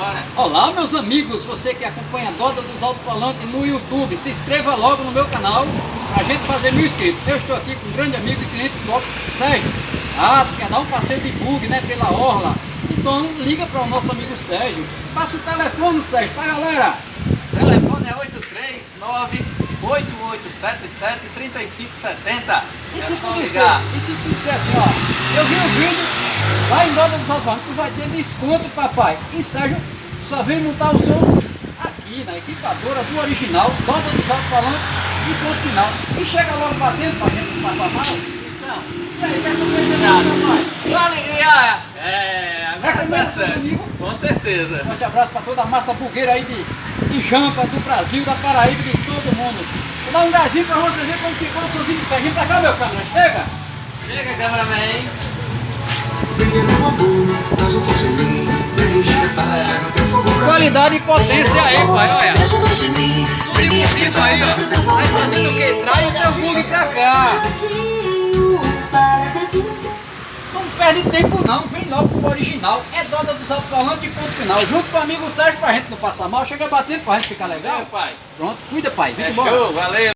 agora. Olá, meus amigos, você que acompanha a Doda dos Alto-Falantes no YouTube, se inscreva logo no meu canal pra gente fazer 1000 inscritos. Eu estou aqui com um grande amigo e cliente top, Sérgio. Tu quer dar um passeio de bug, né, pela orla? Então liga para o nosso amigo Sérgio. Passa o telefone, Sérgio, pra galera. O telefone é 839-8877-3570. E se tu disser assim, ó, eu vi o vídeo lá em Doda dos Alto-Falantes, tu vai ter desconto, papai. E Sérgio só vem montar o som aqui na equipadora do original, Doda dos Alto-Falantes e ponto final. E chega logo pra dentro pra gente não passar mal. Então, e aí, dessa vez é papai. Sua alegria Recomenda seus amigos. Com certeza. Forte abraço para toda a massa bugueira aí de Jampa, do Brasil, da Paraíba, de todo mundo. Vou dar um gazinho para vocês verem como ficou o sozinho de Serginho. Pra cá, meu câmera, chega! Chega, cameraman. Qualidade e potência aí, pai, olha. Tudo embutido aí, ó. Vai fazendo o que? Traz o teu bug pra cá. Não perde tempo não, vem logo pro original. É Doda dos Alto-Falantes e ponto final. Junto com o amigo Sérgio pra gente não passar mal. Chega batendo pra gente ficar legal. Pai. Pronto, cuida, pai. Vem É embora. show, valeu.